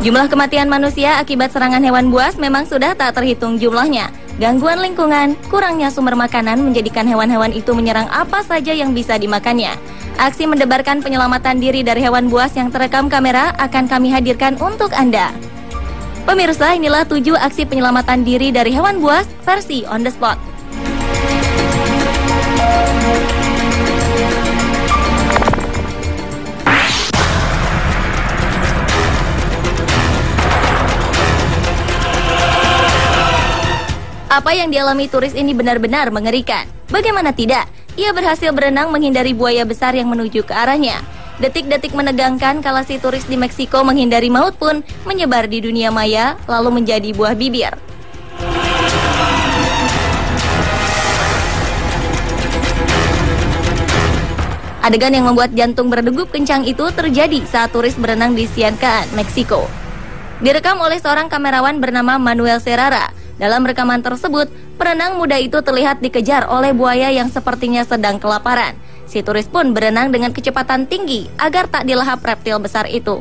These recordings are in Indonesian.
Jumlah kematian manusia akibat serangan hewan buas memang sudah tak terhitung jumlahnya. Gangguan lingkungan, kurangnya sumber makanan menjadikan hewan-hewan itu menyerang apa saja yang bisa dimakannya. Aksi mendebarkan penyelamatan diri dari hewan buas yang terekam kamera akan kami hadirkan untuk Anda. Pemirsa, inilah 7 aksi penyelamatan diri dari hewan buas versi on the spot. Apa yang dialami turis ini benar-benar mengerikan. Bagaimana tidak? Ia berhasil berenang menghindari buaya besar yang menuju ke arahnya. Detik-detik menegangkan kala si turis di Meksiko menghindari maut pun menyebar di dunia maya lalu menjadi buah bibir. Adegan yang membuat jantung berdegup kencang itu terjadi saat turis berenang di Ciancán, Meksiko. Direkam oleh seorang kamerawan bernama Manuel Serrara. Dalam rekaman tersebut, perenang muda itu terlihat dikejar oleh buaya yang sepertinya sedang kelaparan. Si turis pun berenang dengan kecepatan tinggi agar tak dilahap reptil besar itu.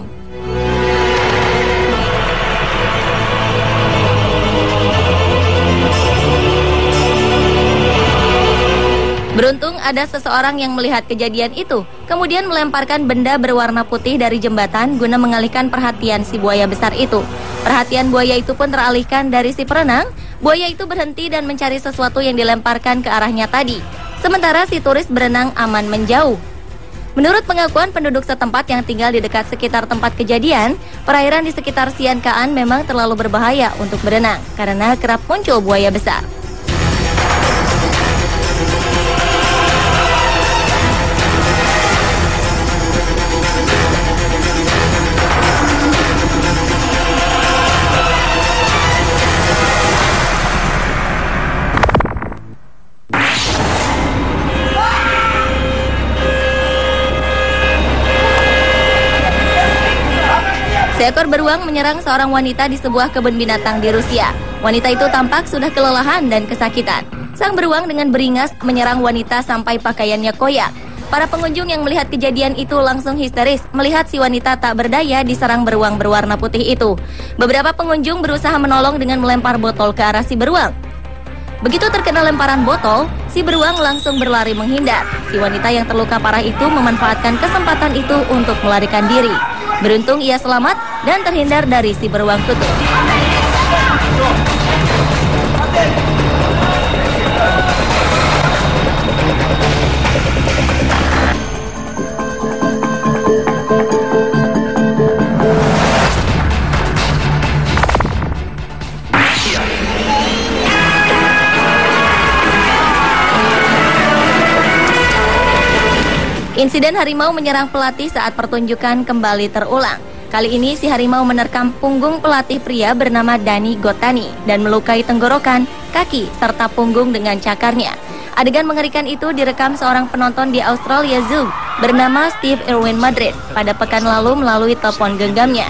Beruntung ada seseorang yang melihat kejadian itu, kemudian melemparkan benda berwarna putih dari jembatan guna mengalihkan perhatian si buaya besar itu. Perhatian buaya itu pun teralihkan dari si perenang. Buaya itu berhenti dan mencari sesuatu yang dilemparkan ke arahnya tadi. Sementara si turis berenang aman menjauh. Menurut pengakuan penduduk setempat yang tinggal di dekat sekitar tempat kejadian, perairan di sekitar Ciancán memang terlalu berbahaya untuk berenang karena kerap muncul buaya besar. Seekor beruang menyerang seorang wanita di sebuah kebun binatang di Rusia. Wanita itu tampak sudah kelelahan dan kesakitan. Sang beruang dengan beringas menyerang wanita sampai pakaiannya koyak. Para pengunjung yang melihat kejadian itu langsung histeris melihat si wanita tak berdaya diserang beruang berwarna putih itu. Beberapa pengunjung berusaha menolong dengan melempar botol ke arah si beruang. Begitu terkena lemparan botol, si beruang langsung berlari menghindar. Si wanita yang terluka parah itu memanfaatkan kesempatan itu untuk melarikan diri. Beruntung ia selamat dan terhindar dari si beruang tutut. Insiden harimau menyerang pelatih saat pertunjukan kembali terulang. Kali ini si harimau menerkam punggung pelatih pria bernama Dani Gotani dan melukai tenggorokan, kaki, serta punggung dengan cakarnya. Adegan mengerikan itu direkam seorang penonton di Australia Zoo bernama Steve Irwin Madrid pada pekan lalu melalui telepon genggamnya.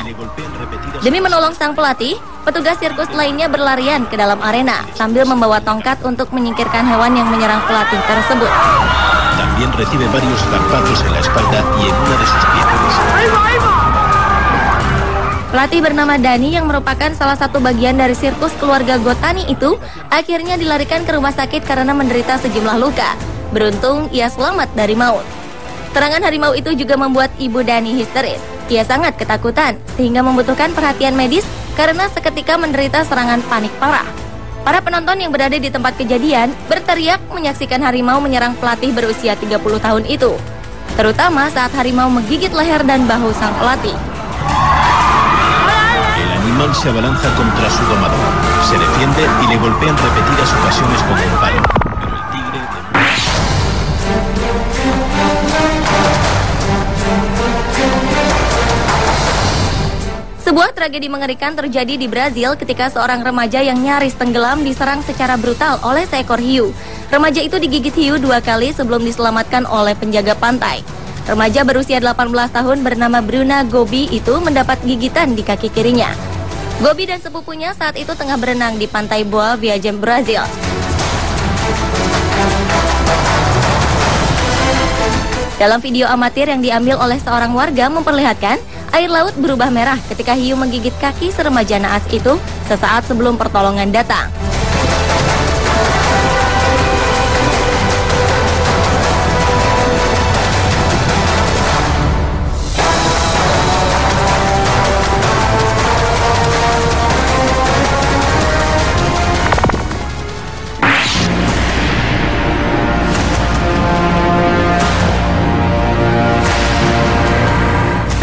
Demi menolong sang pelatih, petugas sirkus lainnya berlarian ke dalam arena sambil membawa tongkat untuk menyingkirkan hewan yang menyerang pelatih tersebut. También recibe varios zarpazos en la espalda y en una de sus piernas. Pelatih bernama Dani yang merupakan salah satu bagian dari sirkus keluarga Gotani itu akhirnya dilarikan ke rumah sakit karena menderita sejumlah luka. Beruntung ia selamat dari maut. Serangan harimau itu juga membuat ibu Dani histeris. Ia sangat ketakutan sehingga membutuhkan perhatian medis karena seketika menderita serangan panik parah. Para penonton yang berada di tempat kejadian berteriak menyaksikan harimau menyerang pelatih berusia 30 tahun itu, terutama saat harimau menggigit leher dan bahu sang pelatih. El animal se abalanza contra su domador, se defiende y le golpea en repetidas ocasiones con un palo. Pero el tigre Sebuah tragedi mengerikan terjadi di Brazil ketika seorang remaja yang nyaris tenggelam diserang secara brutal oleh seekor hiu. Remaja itu digigit hiu 2 kali sebelum diselamatkan oleh penjaga pantai. Remaja berusia 18 tahun bernama Bruna Gobi itu mendapat gigitan di kaki kirinya. Gobi dan sepupunya saat itu tengah berenang di pantai Boa Viagem, Brazil. Dalam video amatir yang diambil oleh seorang warga memperlihatkan Air laut berubah merah ketika hiu menggigit kaki seremaja naas itu sesaat sebelum pertolongan datang.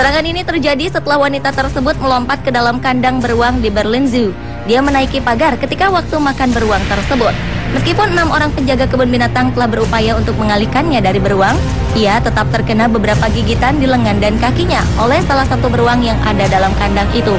Serangan ini terjadi setelah wanita tersebut melompat ke dalam kandang beruang di Berlin Zoo. Dia menaiki pagar ketika waktu makan beruang tersebut. Meskipun 6 orang penjaga kebun binatang telah berupaya untuk mengalihkannya dari beruang, ia tetap terkena beberapa gigitan di lengan dan kakinya oleh salah satu beruang yang ada dalam kandang itu.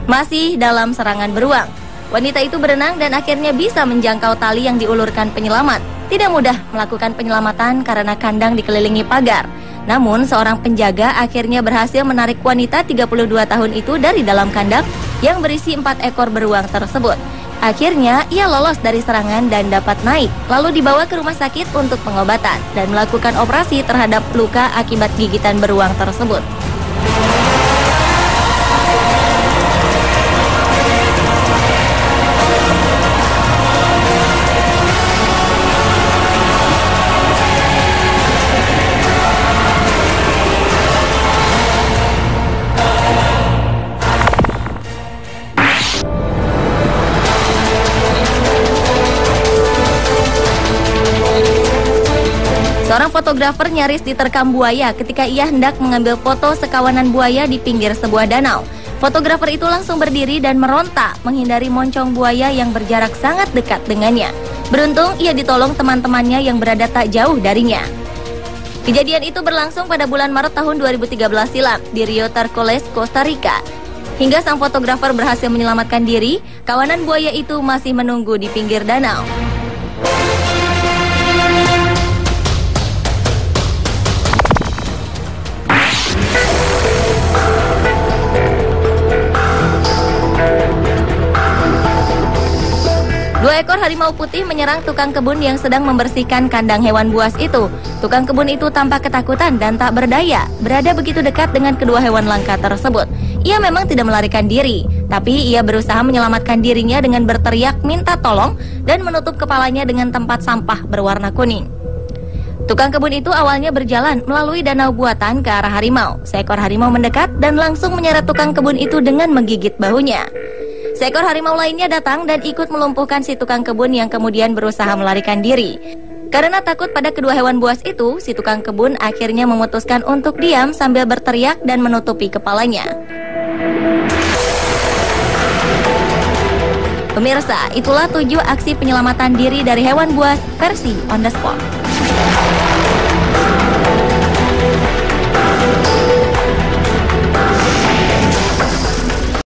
Masih dalam serangan beruang, wanita itu berenang dan akhirnya bisa menjangkau tali yang diulurkan penyelamat. Tidak mudah melakukan penyelamatan karena kandang dikelilingi pagar. Namun seorang penjaga akhirnya berhasil menarik wanita 32 tahun itu dari dalam kandang yang berisi 4 ekor beruang tersebut. Akhirnya ia lolos dari serangan dan dapat naik, lalu dibawa ke rumah sakit untuk pengobatan dan melakukan operasi terhadap luka akibat gigitan beruang tersebut. Seorang fotografer nyaris diterkam buaya ketika ia hendak mengambil foto sekawanan buaya di pinggir sebuah danau. Fotografer itu langsung berdiri dan meronta menghindari moncong buaya yang berjarak sangat dekat dengannya. Beruntung ia ditolong teman-temannya yang berada tak jauh darinya. Kejadian itu berlangsung pada bulan Maret tahun 2013 silam di Rio Tercoles, Costa Rica. Hingga sang fotografer berhasil menyelamatkan diri, kawanan buaya itu masih menunggu di pinggir danau. Dua ekor harimau putih menyerang tukang kebun yang sedang membersihkan kandang hewan buas itu. Tukang kebun itu tampak ketakutan dan tak berdaya, berada begitu dekat dengan kedua hewan langka tersebut. Ia memang tidak melarikan diri, tapi ia berusaha menyelamatkan dirinya dengan berteriak minta tolong dan menutup kepalanya dengan tempat sampah berwarna kuning. Tukang kebun itu awalnya berjalan melalui danau buatan ke arah harimau. Seekor harimau mendekat dan langsung menyeret tukang kebun itu dengan menggigit bahunya. Seekor harimau lainnya datang dan ikut melumpuhkan si tukang kebun yang kemudian berusaha melarikan diri. Karena takut pada kedua hewan buas itu, si tukang kebun akhirnya memutuskan untuk diam sambil berteriak dan menutupi kepalanya. Pemirsa, itulah 7 aksi penyelamatan diri dari hewan buas versi on the spot.